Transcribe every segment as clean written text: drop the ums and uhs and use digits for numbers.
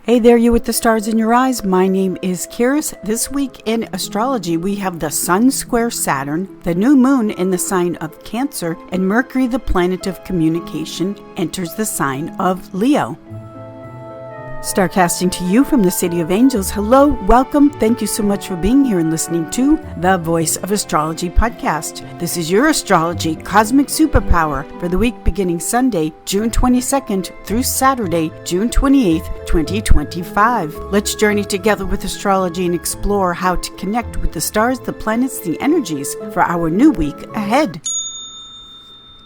Hey there, you with the stars in your eyes. My name is Kiris. This week in astrology, we have the Sun square Saturn, the new moon in the sign of Cancer, and Mercury, the planet of communication, enters the sign of Leo. Starcasting to you from the City of Angels. Hello, welcome. Thank you so much for being here and listening to the Voice of Astrology podcast. This is your astrology cosmic superpower for the week beginning Sunday, June 22nd through Saturday, June 28th, 2025. Let's journey together with astrology and explore how to connect with the stars, the planets, the energies for our new week ahead.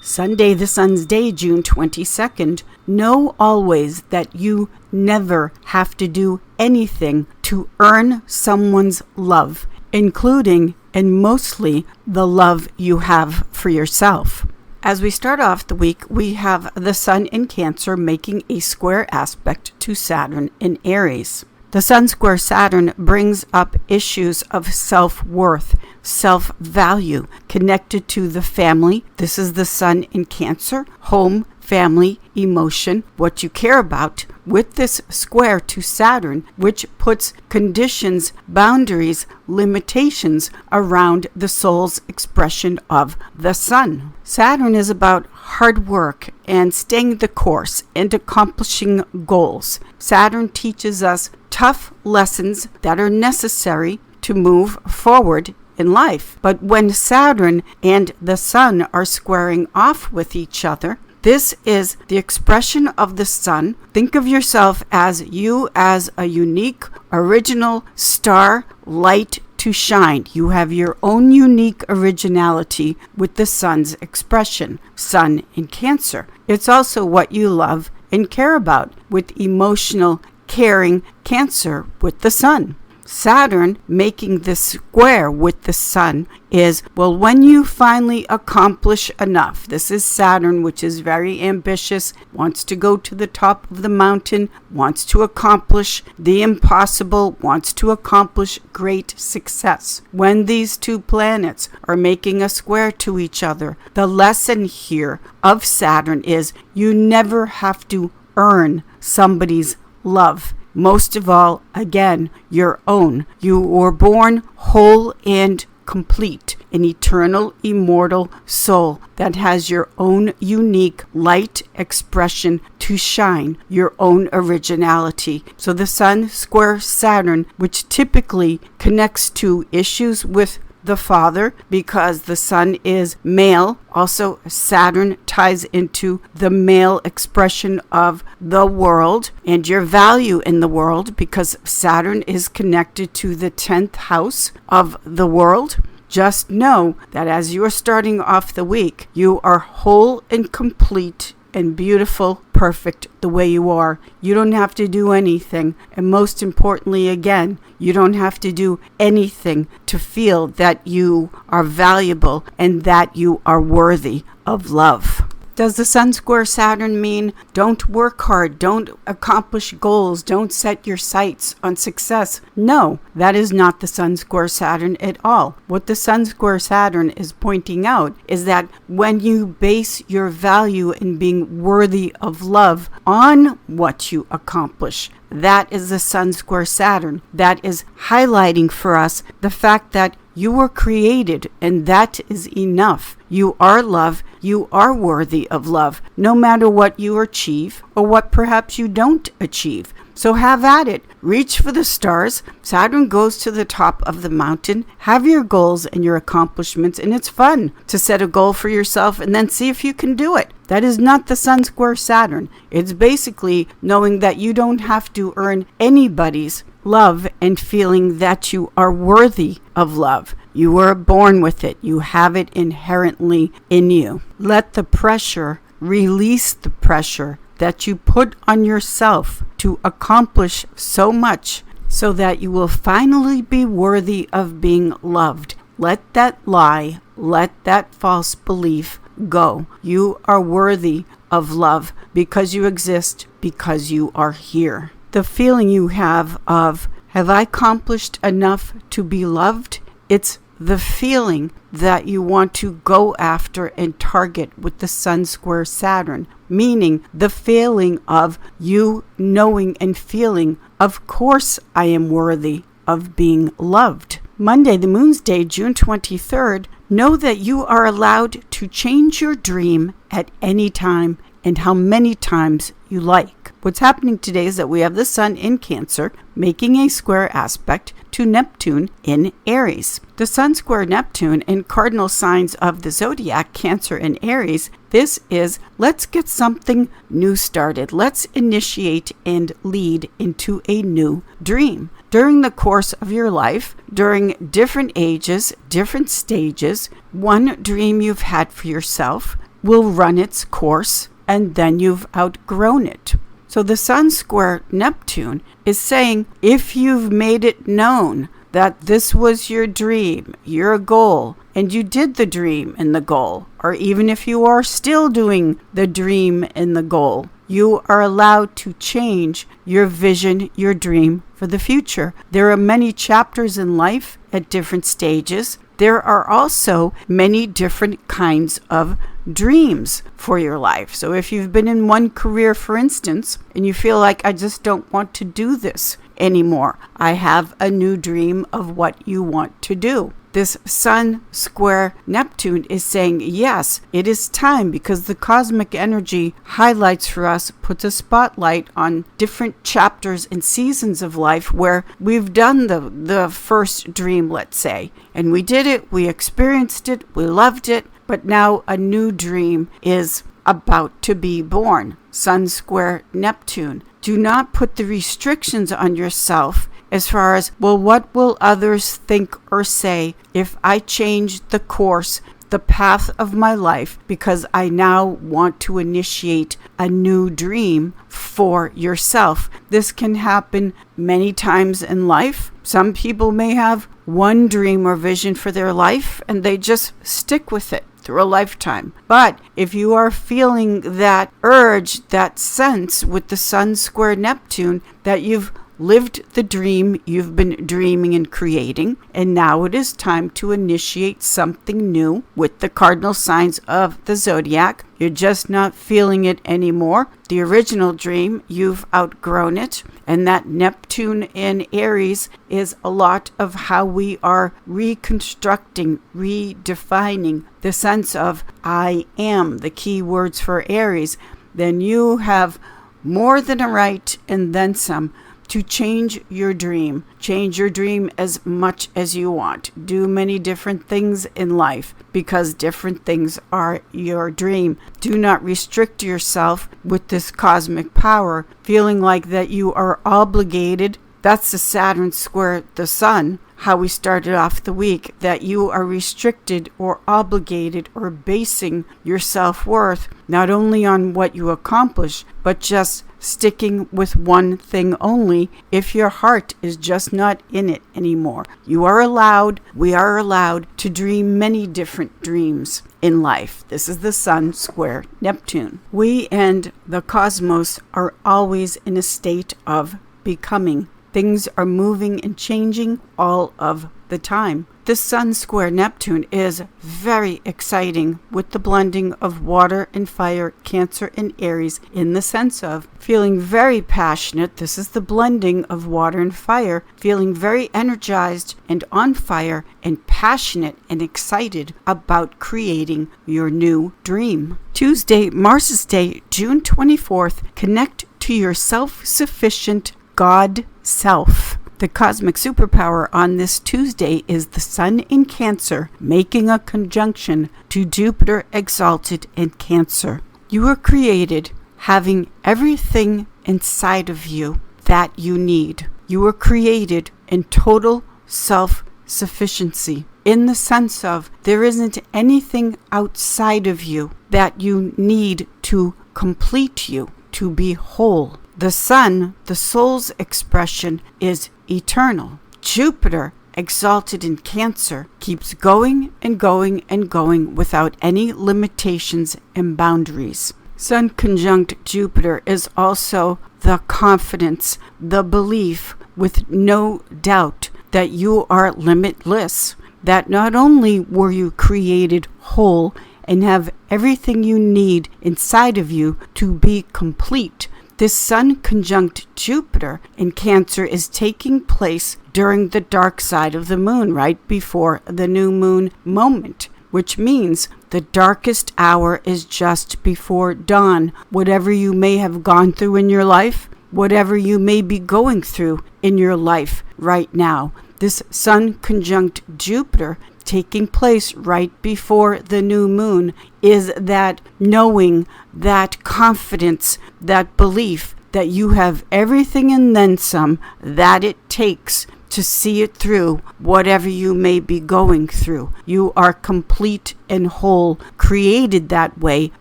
Sunday, the Sun's Day, June 22nd. Know always that you never have to do anything to earn someone's love, including and mostly the love you have for yourself. As we start off the week, we have the Sun in Cancer making a square aspect to Saturn in Aries. The Sun square Saturn brings up issues of self-worth, self-value, connected to the family. This is the Sun in Cancer, home, family, emotion, what you care about, with this square to Saturn, which puts conditions, boundaries, limitations around the soul's expression of the Sun. Saturn is about hard work and staying the course and accomplishing goals. Saturn teaches us tough lessons that are necessary to move forward in life. But when Saturn and the Sun are squaring off with each other, this is the expression of the Sun. Think of yourself as a unique, original star, light to shine. You have your own unique originality with the Sun's expression, Sun in Cancer. It's also what you love and care about with emotional, caring Cancer with the Sun. Saturn making this square with the Sun is, well, when you finally accomplish enough. This is Saturn, which is very ambitious, wants to go to the top of the mountain, wants to accomplish the impossible, wants to accomplish great success. When these two planets are making a square to each other, the lesson here of Saturn is you never have to earn somebody's love. Most of all, again, your own. You were born whole and complete, an eternal, immortal soul that has your own unique light expression to shine, your own originality. So the Sun square Saturn, which typically connects to issues with the father, because the Sun is male. Also, Saturn ties into the male expression of the world and your value in the world, because Saturn is connected to the 10th house of the world. Just know that as you are starting off the week, you are whole and complete and beautiful, perfect the way you are. You don't have to do anything. And most importantly, again, you don't have to do anything to feel that you are valuable and that you are worthy of love. Does the Sun square Saturn mean don't work hard, don't accomplish goals, don't set your sights on success? No, that is not the Sun square Saturn at all. What the Sun square Saturn is pointing out is that when you base your value in being worthy of love on what you accomplish, that is the Sun square Saturn. That is highlighting for us the fact that you were created, and that is enough. You are love. You are worthy of love, no matter what you achieve or what perhaps you don't achieve. So have at it. Reach for the stars. Saturn goes to the top of the mountain. Have your goals and your accomplishments, and it's fun to set a goal for yourself and then see if you can do it. That is not the Sun square Saturn. It's basically knowing that you don't have to earn anybody's love and feeling that you are worthy of love. You were born with it. You have it inherently in you. Let the pressure, release the pressure that you put on yourself to accomplish so much so that you will finally be worthy of being loved. Let that lie, let that false belief go. You are worthy of love because you exist, because you are here. The feeling you have of, have I accomplished enough to be loved? It's the feeling that you want to go after and target with the Sun square Saturn, meaning the feeling of you knowing and feeling, of course I am worthy of being loved. Monday, the Moon's Day, June 23rd, know that you are allowed to change your dream at any time and how many times you like. What's happening today is that we have the Sun in Cancer making a square aspect to Neptune in Aries. The Sun square Neptune in cardinal signs of the zodiac, Cancer and Aries. This is, let's get something new started. Let's initiate and lead into a new dream. During the course of your life, during different ages, different stages, one dream you've had for yourself will run its course, and then you've outgrown it. So the Sun square Neptune is saying, if you've made it known that this was your dream, your goal, and you did the dream and the goal, or even if you are still doing the dream and the goal, you are allowed to change your vision, your dream for the future. There are many chapters in life at different stages. There are also many different kinds of dreams for your life. So if you've been in one career, for instance, and you feel like, I just don't want to do this anymore, I have a new dream of what you want to do. This Sun square Neptune is saying, yes, it is time, because the cosmic energy highlights for us, puts a spotlight on different chapters and seasons of life where we've done the first dream, let's say, and we did it, we experienced it, we loved it, but now a new dream is about to be born. Sun square Neptune. Do not put the restrictions on yourself as far as, well, what will others think or say if I change the course, the path of my life, because I now want to initiate a new dream for yourself. This can happen many times in life. Some people may have one dream or vision for their life and they just stick with it through a lifetime. But if you are feeling that urge, that sense with the Sun square Neptune, that you've lived the dream you've been dreaming and creating, and now it is time to initiate something new with the cardinal signs of the zodiac. You're just not feeling it anymore. The original dream, you've outgrown it, and that Neptune in Aries is a lot of how we are reconstructing, redefining the sense of I am, the key words for Aries. Then you have more than a right and then some to change your dream. Change your dream as much as you want. Do many different things in life because different things are your dream. Do not restrict yourself with this cosmic power, feeling like that you are obligated. That's the Saturn square the Sun, how we started off the week, that you are restricted or obligated or basing your self-worth not only on what you accomplish, but just sticking with one thing only if your heart is just not in it anymore. You are allowed, we are allowed to dream many different dreams in life. This is the Sun square Neptune. We and the cosmos are always in a state of becoming. Things are moving and changing all of the time. The Sun square Neptune is very exciting with the blending of water and fire, Cancer and Aries, in the sense of feeling very passionate. This is the blending of water and fire, feeling very energized and on fire and passionate and excited about creating your new dream. Tuesday, Mars's Day, June 24th, connect to your self-sufficient God self. The cosmic superpower on this Tuesday is the Sun in Cancer, making a conjunction to Jupiter exalted in Cancer. You were created having everything inside of you that you need. You were created in total self-sufficiency, in the sense of there isn't anything outside of you that you need to complete you, to be whole. The Sun, the soul's expression, is eternal. Jupiter, exalted in Cancer, keeps going and going and going without any limitations and boundaries. Sun conjunct Jupiter is also the confidence, the belief with no doubt that you are limitless, that not only were you created whole and have everything you need inside of you to be complete, this Sun conjunct Jupiter in Cancer is taking place during the dark side of the moon, right before the new moon moment, which means the darkest hour is just before dawn. Whatever you may have gone through in your life, whatever you may be going through in your life right now, this Sun conjunct Jupiter taking place right before the new moon is that knowing, that confidence, that belief that you have everything and then some that it takes to see it through whatever you may be going through. You are complete and whole, created that way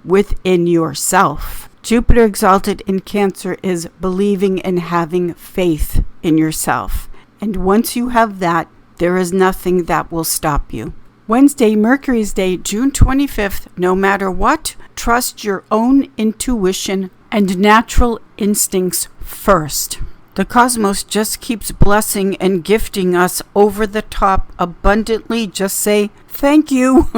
within yourself. Jupiter exalted in Cancer is believing and having faith in yourself. And once you have that, there is nothing that will stop you. Wednesday, Mercury's Day, June 25th. No matter what, trust your own intuition and natural instincts first. The cosmos just keeps blessing and gifting us over the top abundantly. Just say, thank you.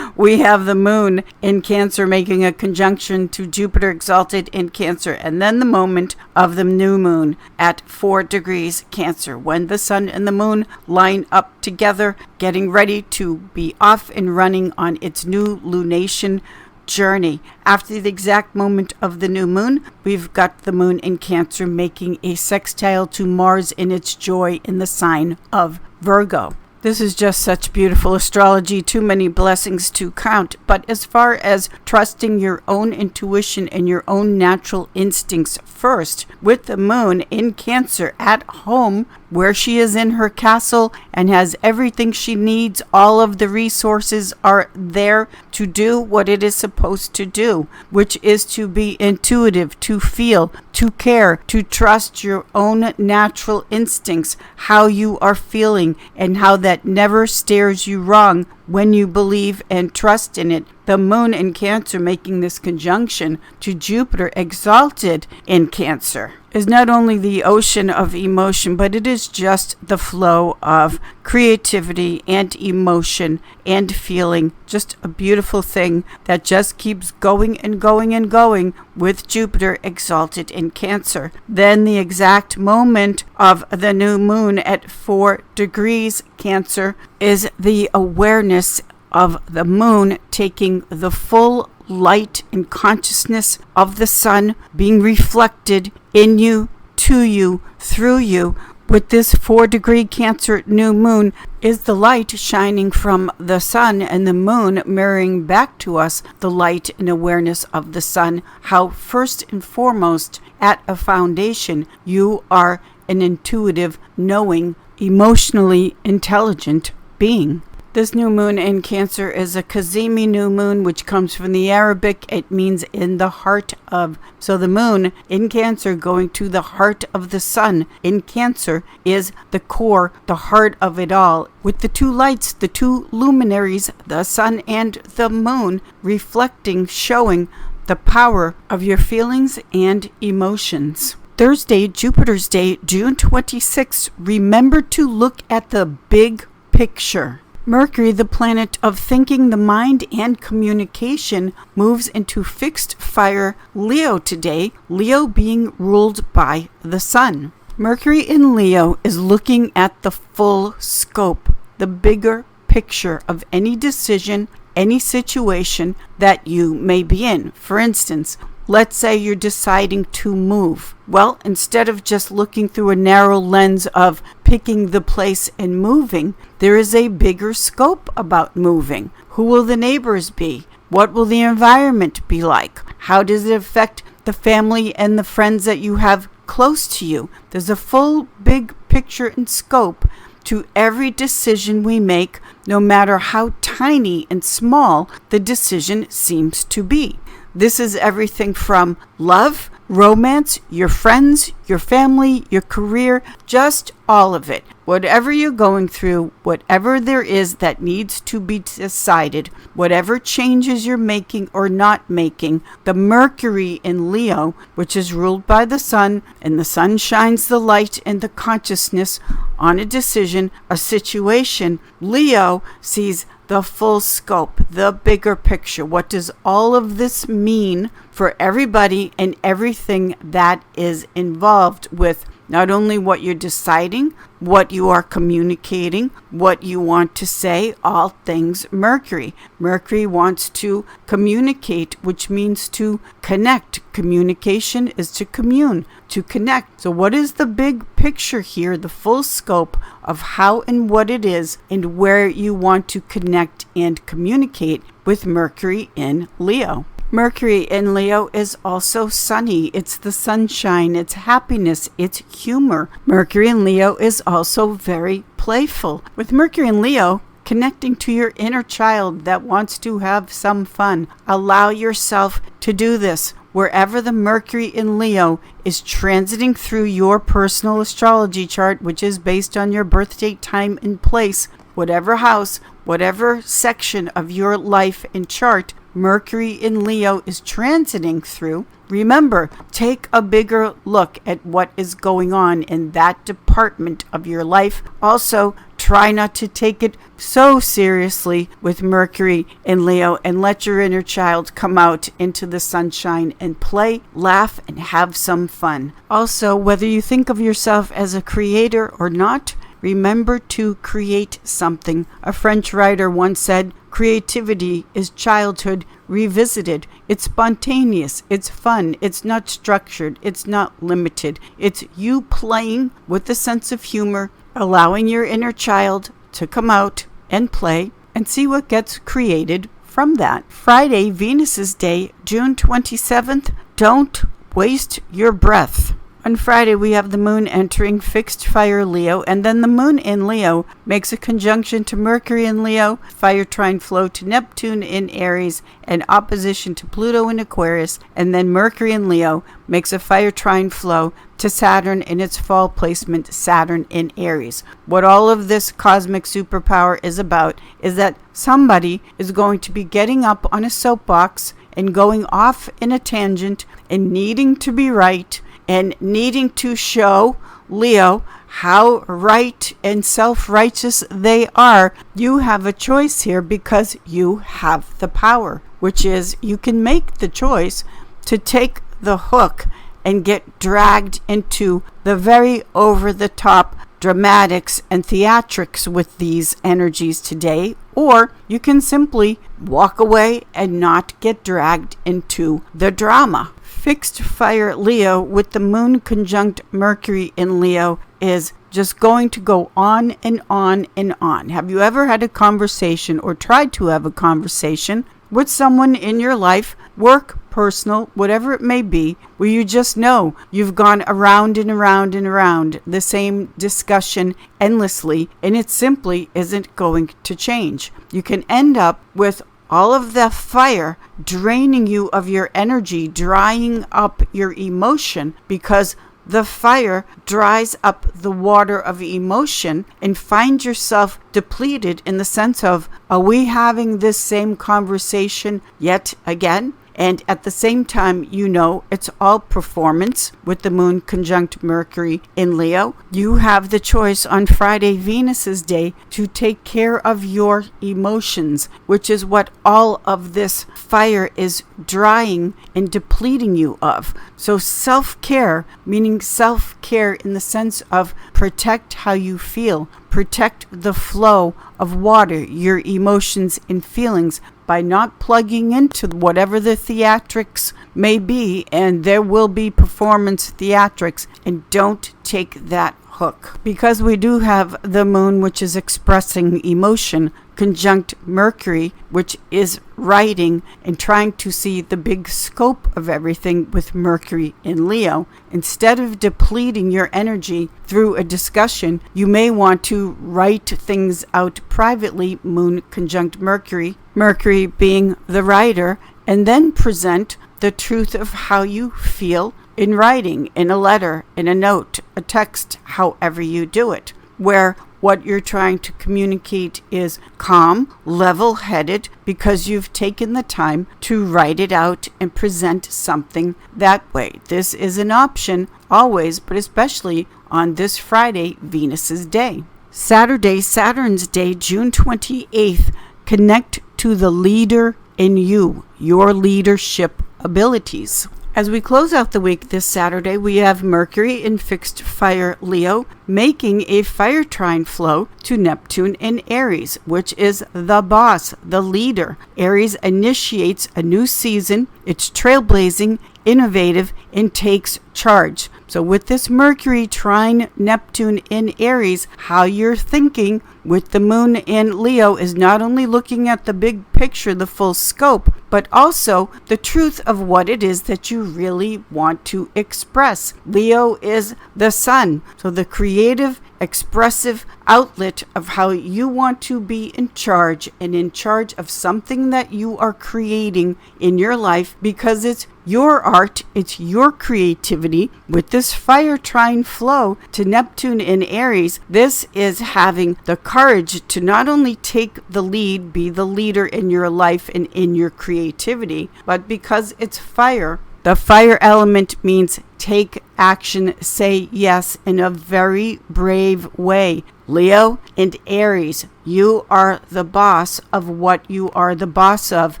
We have the moon in Cancer making a conjunction to Jupiter exalted in Cancer, and then the moment of the new moon at 4 degrees Cancer, when the sun and the moon line up together, getting ready to be off and running on its new lunation journey. After the exact moment of the new moon, we've got the moon in Cancer making a sextile to Mars in its joy in the sign of Virgo. This is just such beautiful astrology, too many blessings to count. But as far as trusting your own intuition and your own natural instincts first, with the moon in Cancer at home, where she is in her castle and has everything she needs, all of the resources are there to do what it is supposed to do, which is to be intuitive, to feel, to care, to trust your own natural instincts, how you are feeling, and how that never steers you wrong when you believe and trust in it. The moon in Cancer making this conjunction to Jupiter exalted in Cancer is not only the ocean of emotion, but it is just the flow of creativity and emotion and feeling. Just a beautiful thing that just keeps going and going and going with Jupiter exalted in Cancer. Then the exact moment of the new moon at 4 degrees Cancer is the awareness of the moon taking the full light and consciousness of the sun being reflected in you, to you, through you. With this 4 degree Cancer new moon is the light shining from the sun and the moon mirroring back to us the light and awareness of the sun. How first and foremost at a foundation you are an intuitive, knowing, emotionally intelligent being. This new moon in Cancer is a Kazimi new moon, which comes from the Arabic. It means in the heart of. So the moon in Cancer going to the heart of the sun in Cancer is the core, the heart of it all. With the two lights, the two luminaries, the sun and the moon, reflecting, showing the power of your feelings and emotions. Thursday, Jupiter's Day, June 26th. Remember to look at the big picture. Mercury, the planet of thinking, the mind, and communication, moves into fixed fire Leo today, Leo being ruled by the sun. Mercury in Leo is looking at the full scope, the bigger picture of any decision, any situation that you may be in. For instance, let's say you're deciding to move. Well, instead of just looking through a narrow lens of picking the place and moving, there is a bigger scope about moving. Who will the neighbors be? What will the environment be like? How does it affect the family and the friends that you have close to you? There's a full big picture and scope to every decision we make, no matter how tiny and small the decision seems to be. This is everything from love, romance, your friends, your family, your career, just all of it. whatever you're going through, whatever there is that needs to be decided, whatever changes you're making or not making, the Mercury in Leo, which is ruled by the sun, and the sun shines the light and the consciousness on a decision, a situation. Leo sees the full scope, the bigger picture. What does all of this mean for everybody and everything that is involved with not only what you're deciding, what you are communicating, what you want to say, all things Mercury. Mercury wants to communicate, which means to connect. Communication is to commune, to connect. So what is the big picture here, the full scope of how and what it is and where you want to connect and communicate with Mercury in Leo? Mercury in Leo is also sunny. It's the sunshine, it's happiness, it's humor. Mercury in Leo is also very playful. With Mercury in Leo, connecting to your inner child that wants to have some fun. Allow yourself to do this. Wherever the Mercury in Leo is transiting through your personal astrology chart, which is based on your birth date, time, and place, whatever house, whatever section of your life and chart Mercury in Leo is transiting through, remember, take a bigger look at what is going on in that department of your life. Also, try not to take it so seriously with Mercury in Leo and let your inner child come out into the sunshine and play, laugh, and have some fun. Also, whether you think of yourself as a creator or not, remember to create something. A French writer once said, creativity is childhood revisited. It's spontaneous. It's fun. It's not structured. It's not limited. It's you playing with a sense of humor, allowing your inner child to come out and play and see what gets created from that. Friday, Venus's Day, June 27th. Don't waste your breath. On Friday, we have the moon entering fixed fire Leo, and then the moon in Leo makes a conjunction to Mercury in Leo, fire trine flow to Neptune in Aries, and opposition to Pluto in Aquarius, and then Mercury in Leo makes a fire trine flow to Saturn in its fall placement, Saturn in Aries. What all of this cosmic superpower is about is that somebody is going to be getting up on a soapbox and going off in a tangent and needing to be right, and needing to show Leo how right and self-righteous they are. You have a choice here because you have the power, which is you can make the choice to take the hook and get dragged into the very over-the-top dramatics and theatrics with these energies today, or you can simply walk away and not get dragged into the drama. Fixed fire Leo with the moon conjunct Mercury in Leo is just going to go on and on and on. Have you ever had a conversation or tried to have a conversation with someone in your life, work, personal, whatever it may be, where you just know you've gone around and around and around the same discussion endlessly, and it simply isn't going to change? You can end up with all of the fire draining you of your energy, drying up your emotion, because the fire dries up the water of emotion, and find yourself depleted in the sense of, are we having this same conversation yet again? And at the same time, you know it's all performance with the moon conjunct Mercury in Leo. You have the choice on Friday, Venus's Day, to take care of your emotions, which is what all of this fire is drying and depleting you of. So self-care, meaning self-care in the sense of protect how you feel, protect the flow of water, your emotions and feelings, by not plugging into whatever the theatrics may be, and there will be performance theatrics, and don't take that hook. Because we do have the moon, which is expressing emotion, conjunct Mercury, which is writing and trying to see the big scope of everything with Mercury in Leo. Instead of depleting your energy through a discussion, you may want to write things out privately, moon conjunct Mercury, Mercury being the writer, and then present the truth of how you feel in writing, in a letter, in a note, a text, however you do it. where what you're trying to communicate is calm, level-headed, because you've taken the time to write it out and present something that way. This is an option always, but especially on this Friday, Venus's day. Saturday, Saturn's day, June 28th, connect to the leader in you, your leadership abilities. As we close out the week this Saturday, we have Mercury in fixed fire Leo, making a fire trine flow to Neptune in Aries, which is the boss, the leader. Aries initiates a new season. It's trailblazing, innovative, and takes charge. So with this Mercury trine Neptune in Aries, how you're thinking with the moon in Leo is not only looking at the big picture, the full scope, but also the truth of what it is that you really want to express. Leo is the sun, so the creative, expressive outlet of how you want to be in charge, and in charge of something that you are creating in your life, because it's your art, it's your creativity. With this fire trine flow to Neptune in Aries, this is having the courage to not only take the lead, be the leader in your life and in your creativity, but because it's fire, the fire element means take action, say yes in a very brave way. Leo and Aries, you are the boss of what you are the boss of,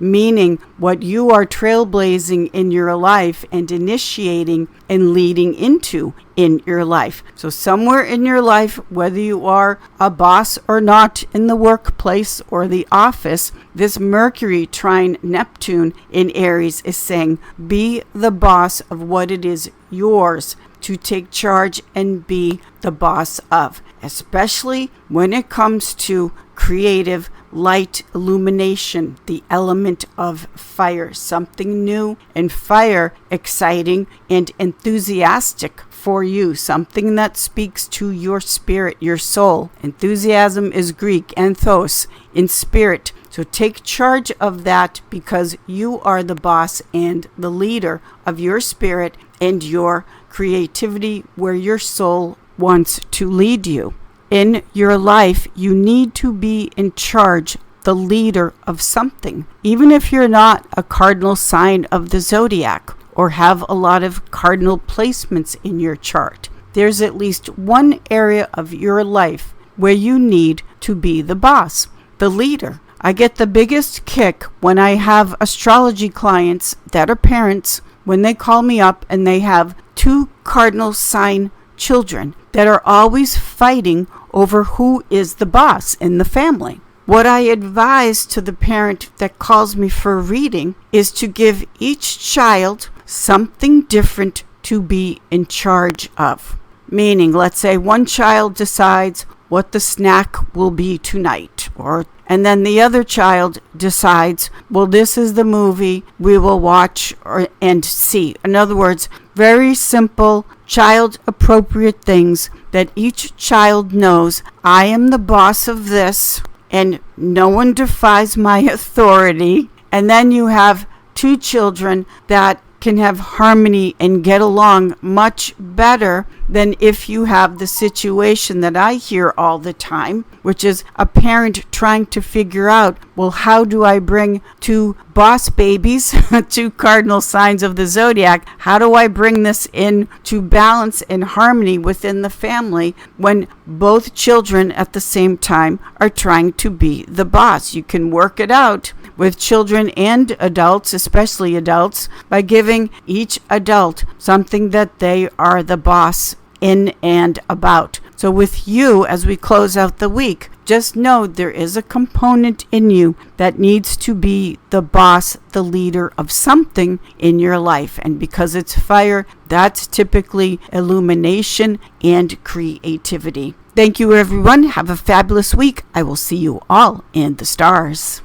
meaning what you are trailblazing in your life and initiating and leading into in your life. So somewhere in your life, whether you are a boss or not in the workplace or the office, this Mercury trine Neptune in Aries is saying, be the boss of what it is yours to take charge and be the boss of, especially when it comes to creative light illumination, the element of fire, something new and fire, exciting and enthusiastic for you, something that speaks to your spirit, your soul. Enthusiasm is Greek, anthos, in spirit. So take charge of that, because you are the boss and the leader of your spirit and your creativity, where your soul wants to lead you. In your life, you need to be in charge, the leader of something. Even if you're not a cardinal sign of the zodiac or have a lot of cardinal placements in your chart, there's at least one area of your life where you need to be the boss, the leader. I get the biggest kick when I have astrology clients that are parents, when they call me up and they have 2 cardinal sign children that are always fighting over who is the boss in the family. What I advise to the parent that calls me for a reading is to give each child something different to be in charge of. Meaning, let's say one child decides what the snack will be tonight, and then the other child decides, well, this is the movie we will watch and see. In other words, very simple, child-appropriate things that each child knows. I am the boss of this, and no one defies my authority. And then you have 2 children that can have harmony and get along much better than if you have the situation that I hear all the time, which is a parent trying to figure out, well, how do I bring 2 boss babies, 2 cardinal signs of the zodiac, how do I bring this in to balance and harmony within the family when both children at the same time are trying to be the boss? You can work it out with children and adults, especially adults, by giving each adult something that they are the boss in and about. So with you, as we close out the week, just know there is a component in you that needs to be the boss, the leader of something in your life. And because it's fire, that's typically illumination and creativity. Thank you, everyone. Have a fabulous week. I will see you all in the stars.